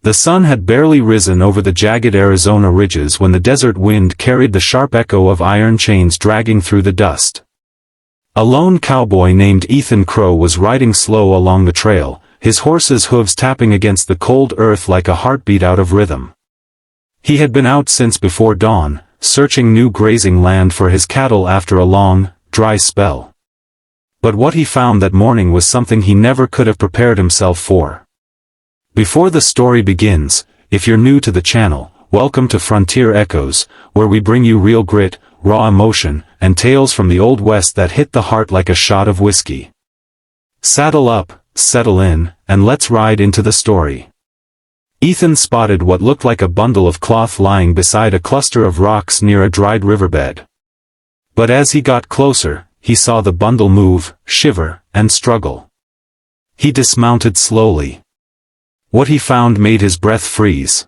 The sun had barely risen over the jagged Arizona ridges when the desert wind carried the sharp echo of iron chains dragging through the dust. A lone cowboy named Ethan Crow was riding slow along the trail, his horse's hooves tapping against the cold earth like a heartbeat out of rhythm. He had been out since before dawn, searching new grazing land for his cattle after a long, dry spell. But what he found that morning was something he never could have prepared himself for. Before the story begins, if you're new to the channel, welcome to Frontier Echoes, where we bring you real grit, raw emotion, and tales from the Old West that hit the heart like a shot of whiskey. Saddle up, settle in, and let's ride into the story. Ethan spotted what looked like a bundle of cloth lying beside a cluster of rocks near a dried riverbed. But as he got closer, he saw the bundle move, shiver, and struggle. He dismounted slowly. What he found made his breath freeze.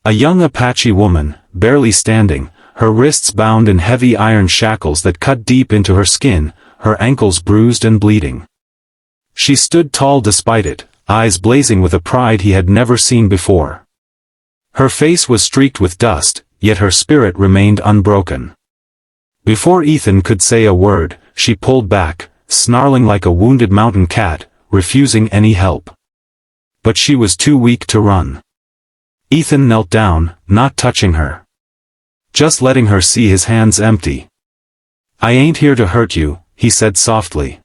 A young Apache woman, barely standing, her wrists bound in heavy iron shackles that cut deep into her skin, her ankles bruised and bleeding. She stood tall despite it, eyes blazing with a pride he had never seen before. Her face was streaked with dust, yet her spirit remained unbroken. Before Ethan could say a word, she pulled back, snarling like a wounded mountain cat, refusing any help. But she was too weak to run. Ethan knelt down, not touching her. Just letting her see his hands empty. "I ain't here to hurt you," he said softly.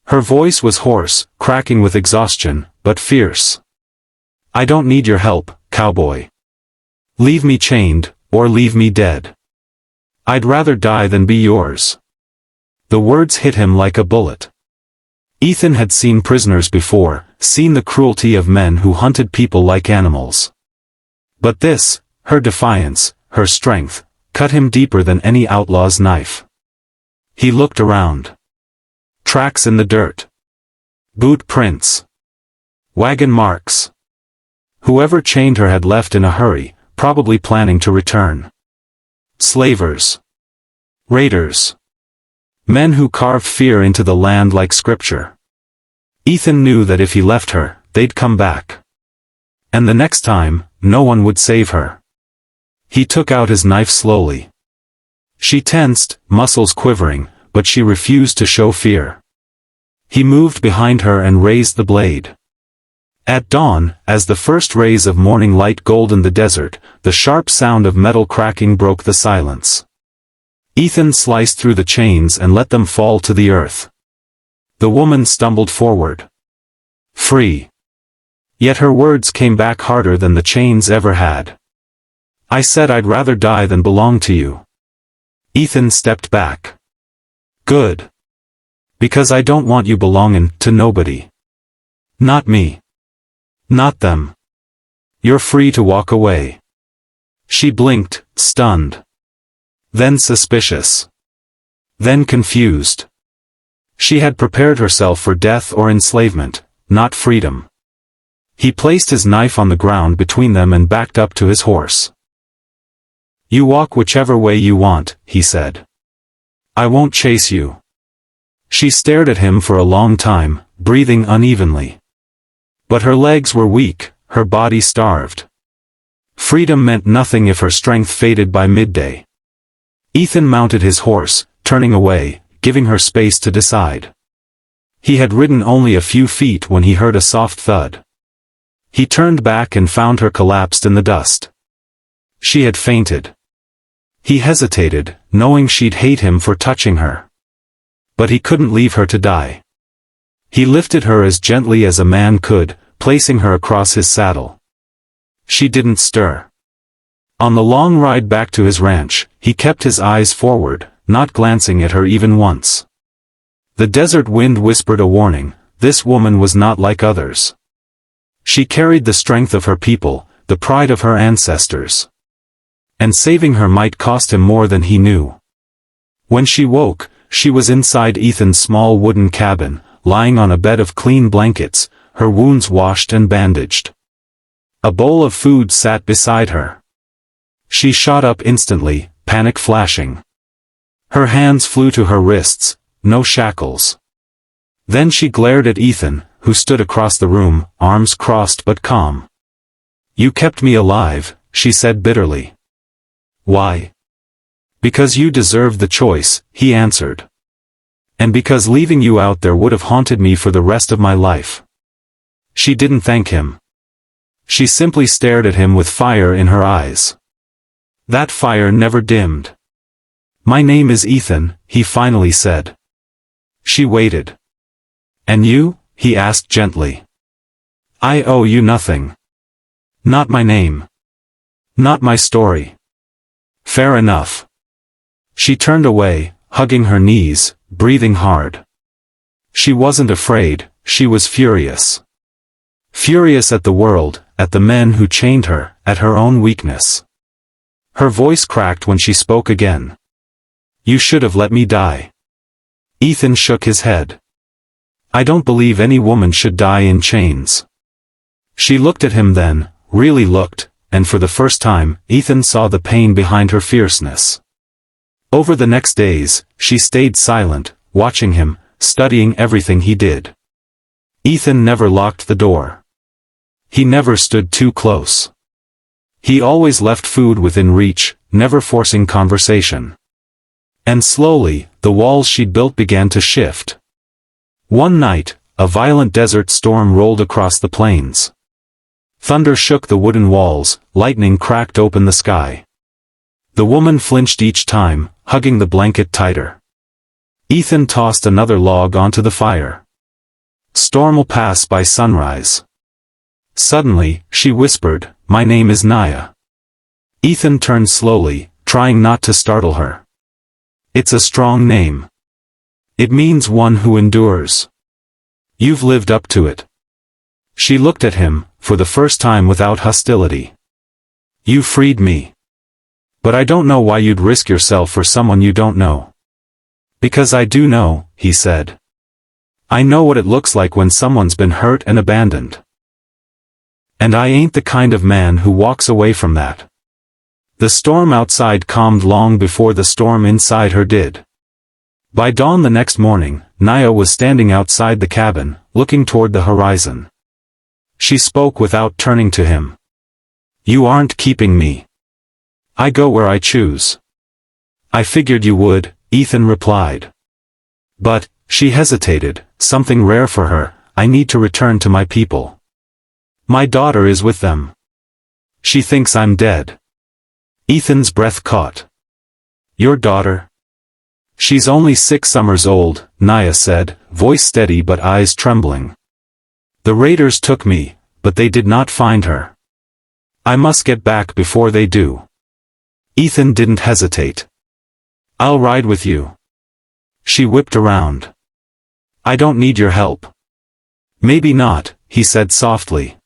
Her voice was hoarse, cracking with exhaustion, but fierce. "I don't need your help, cowboy. Leave me chained, or leave me dead. I'd rather die than be yours." The words hit him like a bullet. Ethan had seen prisoners before, seen the cruelty of men who hunted people like animals. But this, her defiance, her strength, cut him deeper than any outlaw's knife. He looked around. Tracks in the dirt. Boot prints. Wagon marks. Whoever chained her had left in a hurry, probably planning to return. Slavers. Raiders. Men who carved fear into the land like scripture. Ethan knew that if he left her, they'd come back. And the next time, no one would save her. He took out his knife slowly. She tensed, muscles quivering, but she refused to show fear. He moved behind her and raised the blade. At dawn, as the first rays of morning light goldened the desert, the sharp sound of metal cracking broke the silence. Ethan sliced through the chains and let them fall to the earth. The woman stumbled forward. Free. Yet her words came back harder than the chains ever had. "I said I'd rather die than belong to you." Ethan stepped back. "Good. Because I don't want you belonging to nobody. Not me. Not them. You're free to walk away." She blinked, stunned. Then suspicious. Then confused. She had prepared herself for death or enslavement, not freedom. He placed his knife on the ground between them and backed up to his horse. "You walk whichever way you want," he said. "I won't chase you." She stared at him for a long time, breathing unevenly. But her legs were weak, her body starved. Freedom meant nothing if her strength faded by midday. Ethan mounted his horse, turning away, giving her space to decide. He had ridden only a few feet when he heard a soft thud. He turned back and found her collapsed in the dust. She had fainted. He hesitated, knowing she'd hate him for touching her. But he couldn't leave her to die. He lifted her as gently as a man could, placing her across his saddle. She didn't stir. On the long ride back to his ranch, he kept his eyes forward, not glancing at her even once. The desert wind whispered a warning, this woman was not like others. She carried the strength of her people, the pride of her ancestors. And saving her might cost him more than he knew. When she woke, she was inside Ethan's small wooden cabin, lying on a bed of clean blankets, her wounds washed and bandaged. A bowl of food sat beside her. She shot up instantly, panic flashing. Her hands flew to her wrists, no shackles. Then she glared at Ethan, who stood across the room, arms crossed but calm. You kept me alive, she said bitterly. Why? Because you deserved the choice, he answered. And because leaving you out there would have haunted me for the rest of my life. She didn't thank him. She simply stared at him with fire in her eyes. That fire never dimmed. My name is Ethan, he finally said. She waited. And you? He asked gently. I owe you nothing. Not my name. Not my story. Fair enough. She turned away, hugging her knees, breathing hard. She wasn't afraid, she was furious. Furious at the world, at the men who chained her, at her own weakness. Her voice cracked when she spoke again. You should have let me die. Ethan shook his head. I don't believe any woman should die in chains. She looked at him then, really looked, and for the first time, Ethan saw the pain behind her fierceness. Over the next days, she stayed silent, watching him, studying everything he did. Ethan never locked the door. He never stood too close. He always left food within reach, never forcing conversation. And slowly, the walls she'd built began to shift. One night, a violent desert storm rolled across the plains. Thunder shook the wooden walls, lightning cracked open the sky. The woman flinched each time, hugging the blanket tighter. Ethan tossed another log onto the fire. Storm will pass by sunrise. Suddenly, she whispered, My name is Naya. Ethan turned slowly, trying not to startle her. It's a strong name. It means one who endures. You've lived up to it. She looked at him, for the first time without hostility. You freed me. But I don't know why you'd risk yourself for someone you don't know. Because I do know, he said. I know what it looks like when someone's been hurt and abandoned. And I ain't the kind of man who walks away from that. The storm outside calmed long before the storm inside her did. By dawn the next morning, Naya was standing outside the cabin, looking toward the horizon. She spoke without turning to him. You aren't keeping me. I go where I choose. I figured you would, Ethan replied. But, she hesitated, something rare for her, I need to return to my people. My daughter is with them. She thinks I'm dead. Ethan's breath caught. Your daughter? She's only 6 summers old, Naya said, voice steady but eyes trembling. The raiders took me, but they did not find her. I must get back before they do. Ethan didn't hesitate. I'll ride with you. She whipped around. I don't need your help. Maybe not, he said softly.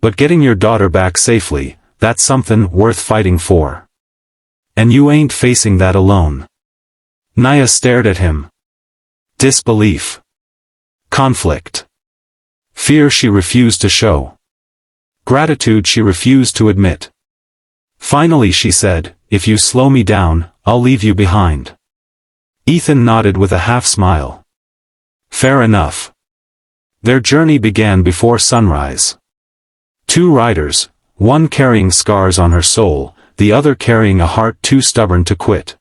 But getting your daughter back safely, that's something worth fighting for. And you ain't facing that alone. Naya stared at him. Disbelief. Conflict. Fear she refused to show. Gratitude she refused to admit. Finally she said, if you slow me down, I'll leave you behind. Ethan nodded with a half-smile. Fair enough. Their journey began before sunrise. 2 riders, one carrying scars on her soul, the other carrying a heart too stubborn to quit.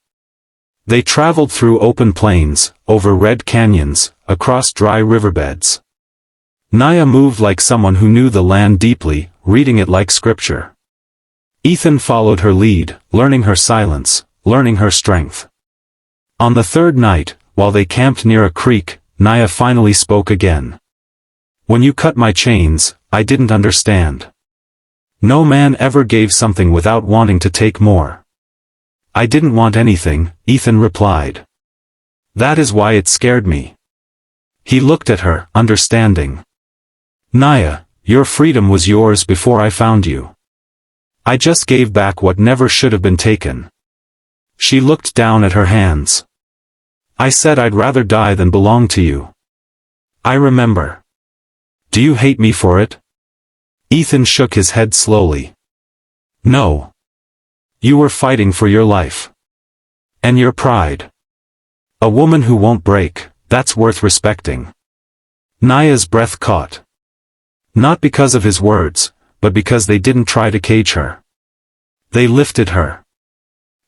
They traveled through open plains, over red canyons, across dry riverbeds. Naya moved like someone who knew the land deeply, reading it like scripture. Ethan followed her lead, learning her silence, learning her strength. On the 3rd night, while they camped near a creek, Naya finally spoke again. When you cut my chains, I didn't understand. No man ever gave something without wanting to take more. I didn't want anything, Ethan replied. That is why it scared me. He looked at her, understanding. Naya, your freedom was yours before I found you. I just gave back what never should have been taken. She looked down at her hands. I said I'd rather die than belong to you. I remember. Do you hate me for it? Ethan shook his head slowly. No. You were fighting for your life. And your pride. A woman who won't break, that's worth respecting. Naya's breath caught. Not because of his words, but because they didn't try to cage her. They lifted her.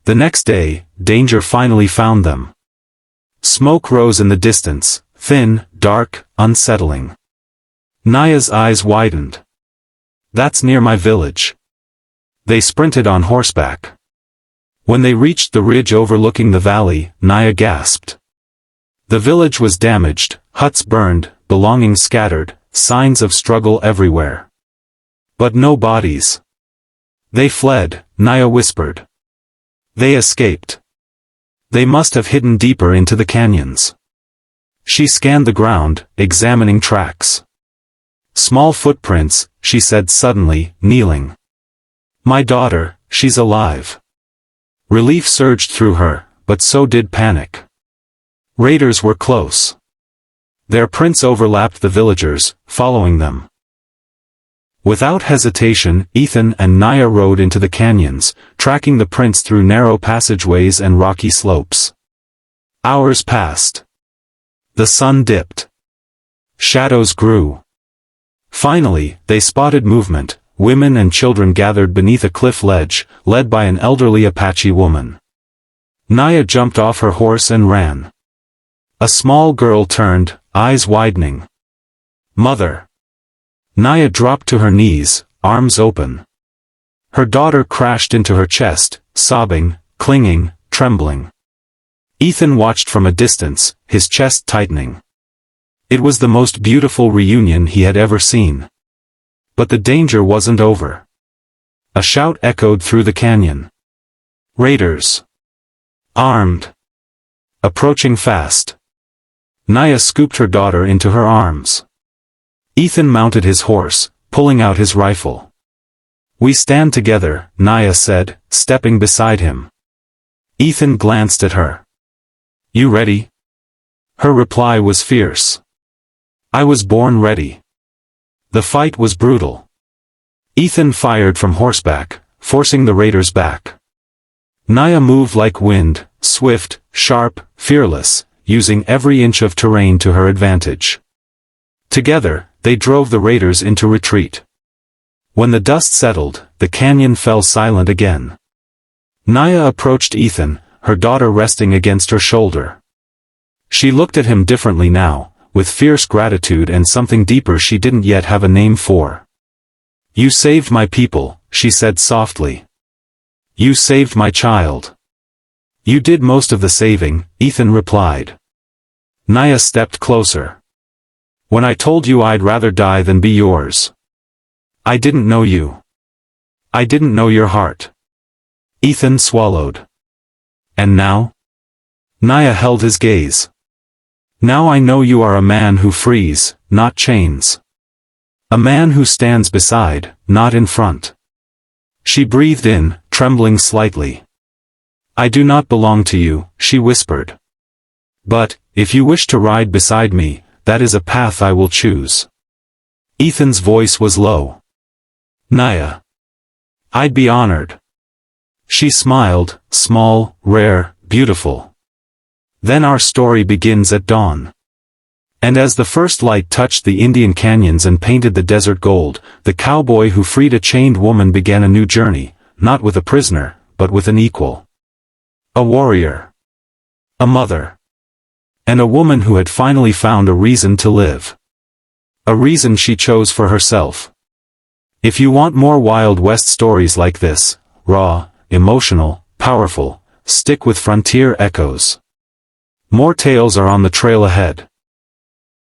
The next day, danger finally found them. Smoke rose in the distance, thin, dark, unsettling. Naya's eyes widened. That's near my village. They sprinted on horseback. When they reached the ridge overlooking the valley, Naya gasped. The village was damaged, huts burned, belongings scattered, signs of struggle everywhere. But no bodies. They fled, Naya whispered. They escaped. They must have hidden deeper into the canyons. She scanned the ground, examining tracks. Small footprints, she said suddenly, kneeling. My daughter, she's alive. Relief surged through her, but so did panic. Raiders were close. Their prints overlapped the villagers, following them. Without hesitation, Ethan and Naya rode into the canyons, tracking the prints through narrow passageways and rocky slopes. Hours passed. The sun dipped. Shadows grew. Finally, they spotted movement. Women and children gathered beneath a cliff ledge, led by an elderly Apache woman. Naya jumped off her horse and ran. A small girl turned, eyes widening. Mother! Naya dropped to her knees, arms open. Her daughter crashed into her chest, sobbing, clinging, trembling. Ethan watched from a distance, his chest tightening. It was the most beautiful reunion he had ever seen. But the danger wasn't over. A shout echoed through the canyon. Raiders! Armed! Approaching fast. Naya scooped her daughter into her arms. Ethan mounted his horse, pulling out his rifle. We stand together, Naya said, stepping beside him. Ethan glanced at her. You ready? Her reply was fierce. I was born ready. The fight was brutal. Ethan fired from horseback, forcing the raiders back. Naya moved like wind, swift, sharp, fearless, using every inch of terrain to her advantage. Together, they drove the raiders into retreat. When the dust settled, the canyon fell silent again. Naya approached Ethan, her daughter resting against her shoulder. She looked at him differently now, with fierce gratitude and something deeper she didn't yet have a name for. You saved my people, she said softly. You saved my child. You did most of the saving, Ethan replied. Naya stepped closer. When I told you I'd rather die than be yours. I didn't know you. I didn't know your heart. Ethan swallowed. And now? Naya held his gaze. Now I know you are a man who frees, not chains. A man who stands beside, not in front. She breathed in, trembling slightly. I do not belong to you, she whispered. But, if you wish to ride beside me, that is a path I will choose. Ethan's voice was low. Naya. I'd be honored. She smiled, small, rare, beautiful. Then our story begins at dawn. And as the first light touched the Indian canyons and painted the desert gold, the cowboy who freed a chained woman began a new journey, not with a prisoner, but with an equal. A warrior. A mother. And a woman who had finally found a reason to live. A reason she chose for herself. If you want more Wild West stories like this, raw, emotional, powerful, stick with Frontier Echoes. More tales are on the trail ahead.